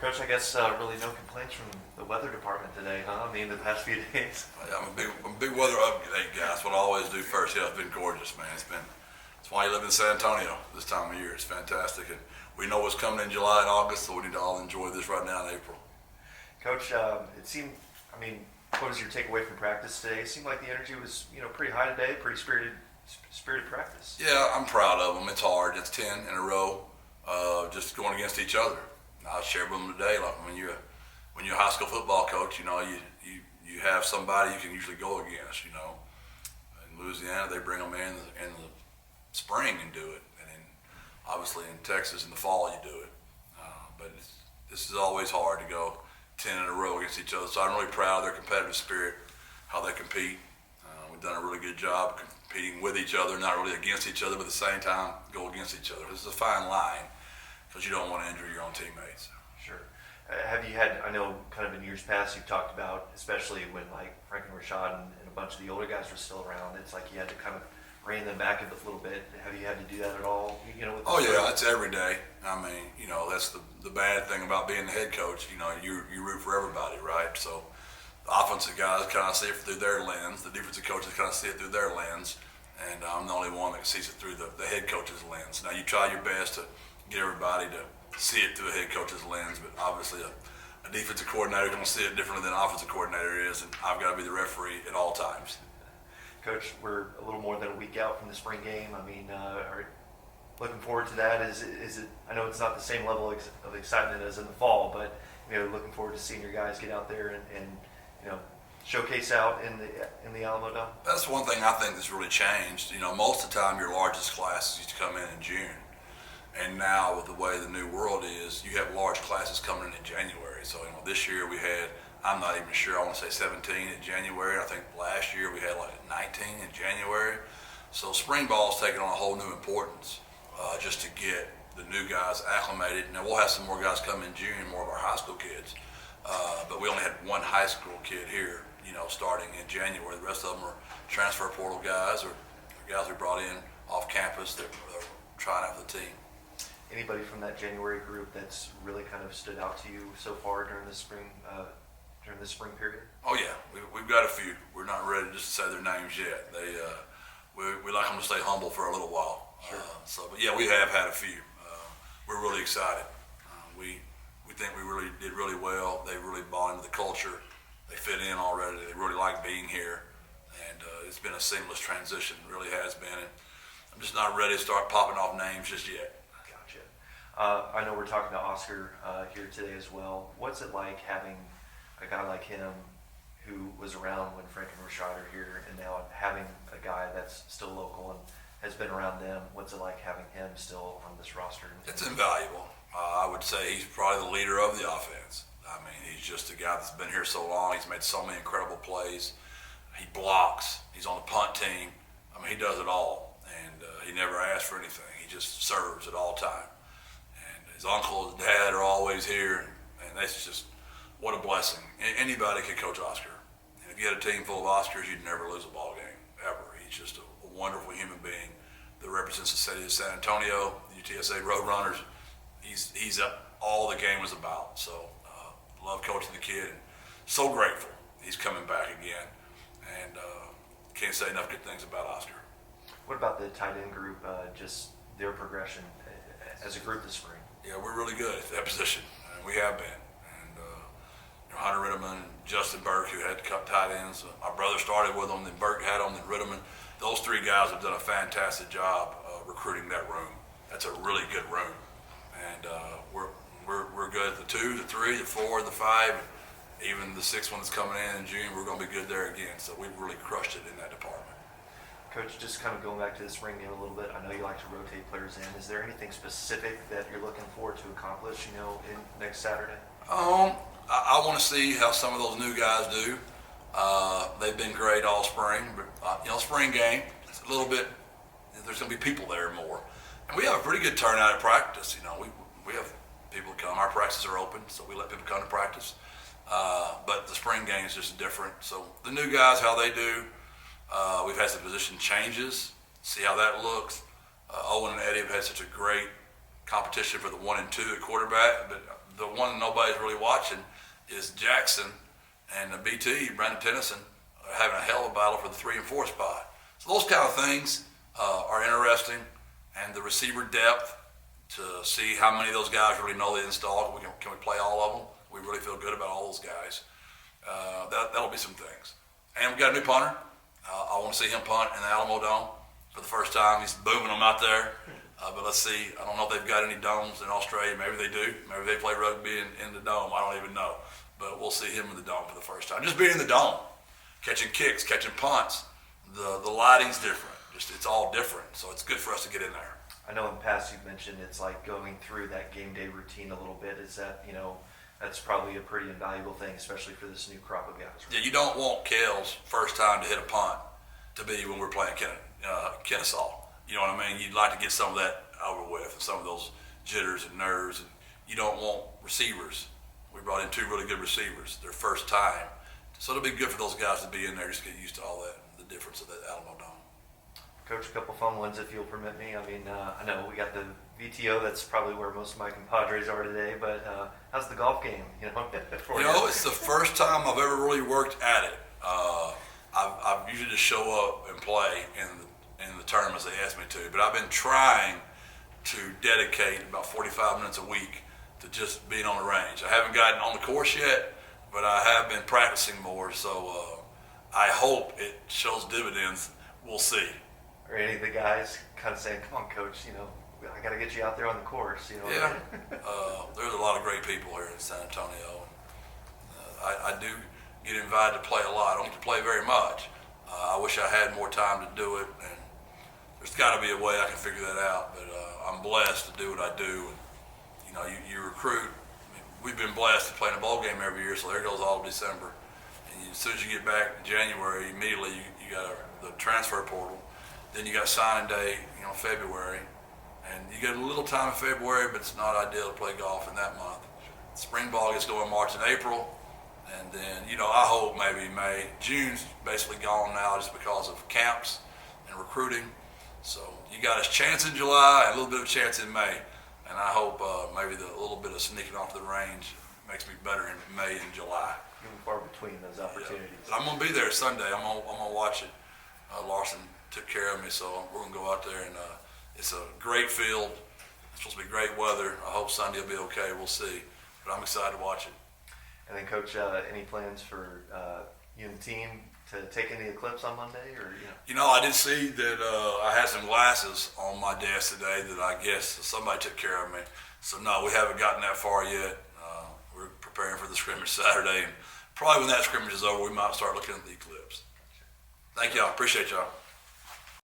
Well, Coach, I guess really no complaints from the weather department today, huh? I mean, the past few days. Yeah, I'm a big weather update guy. That's what I always do first. Yeah, it's been gorgeous, man. It's why you live in San Antonio this time of year. It's fantastic. And we know what's coming in July and August, so we need to all enjoy this right now in April. Coach, it seemed, I mean, what was your takeaway from practice today? It seemed like the energy was, pretty high today, pretty spirited practice. Yeah, I'm proud of them. It's hard. It's 10 in a row, just going against each other. I shared with them today, like when you're a high school football coach, you have somebody you can usually go against. In Louisiana, they bring them in the spring and do it, and then obviously in Texas in the fall you do it. But this is always hard to go 10 in a row against each other. So I'm really proud of their competitive spirit, how they compete. We've done a really good job competing with each other, not really against each other, but at the same time go against each other. This is a fine line because you don't want to injure your own teammates. Sure. Have you had, I know kind of in years past you've talked about, especially when like Frank and Rashad and a bunch of the older guys were still around, it's like you had to kind of rein them back a little bit. Have you had to do that at all? Oh yeah, it's every day. I mean, that's the bad thing about being the head coach. You root for everybody, right? So the offensive guys kind of see it through their lens. The defensive coaches kind of see it through their lens. And I'm the only one that sees it through the head coach's lens. Now you try your best to get everybody to see it through a head coach's lens, but obviously a defensive coordinator is going to see it differently than an offensive coordinator is, and I've got to be the referee at all times. Coach, we're a little more than a week out from the spring game. I mean, are looking forward to that. Is it? I know it's not the same level of excitement as in the fall, but looking forward to seeing your guys get out there and showcase out in the Alamo Dome. That's one thing I think that's really changed. Most of the time your largest classes used to come in June. And now with the way the new world is, you have large classes coming in January. So this year we had, I'm not even sure, I want to say 17 in January. I think last year we had like 19 in January. So spring ball is taking on a whole new importance just to get the new guys acclimated. Now we'll have some more guys come in June, more of our high school kids. But we only had one high school kid here, starting in January. The rest of them are transfer portal guys or guys we brought in off campus that are trying out for the team. Anybody from that January group that's really kind of stood out to you so far during this spring period? Oh yeah, we've got a few. We're not ready just to say their names yet. We like them to stay humble for a little while. Sure. But yeah, we have had a few. We're really excited. We think we really did really well. They really bought into the culture. They fit in already. They really like being here, and it's been a seamless transition. It really has been. And I'm just not ready to start popping off names just yet. I know we're talking to Oscar here today as well. What's it like having a guy like him who was around when Frank and Rashad are here, and now having a guy that's still local and has been around them? What's it like having him still on this roster? It's invaluable. I would say he's probably the leader of the offense. I mean, he's just a guy that's been here so long. He's made so many incredible plays. He blocks. He's on the punt team. I mean, he does it all, and he never asks for anything. He just serves at all times. His uncle, his dad are always here, and that's just, what a blessing. Anybody could coach Oscar. And if you had a team full of Oscars, you'd never lose a ball game, ever. He's just a wonderful human being that represents the city of San Antonio, the UTSA Roadrunners. He's all the game was about. So love coaching the kid, and so grateful he's coming back again. And can't say enough good things about Oscar. What about the tight end group, just their progression as a group this spring? Yeah, we're really good at that position, and we have been. And Hunter Ritterman and Justin Burke, who had tight ends. My brother started with them, then Burke had them, then Ritterman. Those three guys have done a fantastic job recruiting that room. That's a really good room, and we're good at the 2, the 3, the 4, the 5, and even the 6th one that's coming in June. We're going to be good there again. So we've really crushed it in that department. Coach, just kind of going back to the spring game a little bit, I know you like to rotate players in. Is there anything specific that you're looking forward to accomplish, in next Saturday? I want to see how some of those new guys do. They've been great all spring, but spring game, it's a little bit. There's going to be people there more, and we have a pretty good turnout at practice. We have people that come. Our practices are open, so we let people come to practice. But the spring game is just different. So the new guys, how they do. We've had some position changes, see how that looks. Owen and Eddie have had such a great competition for the 1 and 2 at quarterback, but the one nobody's really watching is Jackson and the BT, Brandon Tennyson, are having a hell of a battle for the 3 and 4 spot. So those kind of things are interesting, and the receiver depth to see how many of those guys really know the install. Can we play all of them? We really feel good about all those guys. That'll be some things. And we got a new punter. I want to see him punt in the Alamo Dome for the first time. He's booming them out there. But let's see. I don't know if they've got any domes in Australia. Maybe they do. Maybe they play rugby in the dome. I don't even know. But we'll see him in the dome for the first time. Just being in the dome, catching kicks, catching punts. The lighting's different. It's all different. So it's good for us to get in there. I know in the past you've mentioned it's like going through that game day routine a little bit. Is that, that's probably a pretty invaluable thing, especially for this new crop of guys. Right? Yeah, you don't want Kel's first time to hit a punt to be when we're playing Kennesaw. You know what I mean? You'd like to get some of that over with, and some of those jitters and nerves. And you don't want receivers. We brought in 2 really good receivers, their first time. So it'll be good for those guys to be in there, just get used to all that, the difference of that Alamo Dome. Coach, a couple fun ones if you'll permit me. I mean, I know we got the VTO. That's probably where most of my compadres are today. But how's the golf game? It's the first time I've ever really worked at it. I've usually just show up and play in the tournaments they ask me to. But I've been trying to dedicate about 45 minutes a week to just being on the range. I haven't gotten on the course yet, but I have been practicing more. So I hope it shows dividends. We'll see. Or any of the guys kind of saying, "Come on, Coach, I got to get you out there on the course." Yeah. There's a lot of great people here in San Antonio. I do get invited to play a lot. I don't get to play very much. I wish I had more time to do it, and there's got to be a way I can figure that out. But I'm blessed to do what I do. And, you recruit. We've been blessed to play in a bowl game every year, so there goes all of December. And as soon as you get back in January, immediately you got the transfer portal. Then you got signing day, February, and you get a little time in February, but it's not ideal to play golf in that month. Spring ball gets going March and April, and then I hope maybe May. June's basically gone now just because of camps and recruiting. So you got a chance in July and a little bit of a chance in May, and I hope maybe a little bit of sneaking off the range makes me better in May and July. You're far between those opportunities. Yeah. I'm gonna be there Sunday. I'm gonna watch it. Larson took care of me, so we're going to go out there, and it's a great field. It's supposed to be great weather. I hope Sunday will be okay. We'll see. But I'm excited to watch it. And then, Coach, any plans for you and the team to take in the eclipse on Monday? I did see that I had some glasses on my desk today that I guess somebody took care of me. So, no, we haven't gotten that far yet. We're preparing for the scrimmage Saturday, and probably when that scrimmage is over, we might start looking at the eclipse. Thank y'all. Appreciate y'all.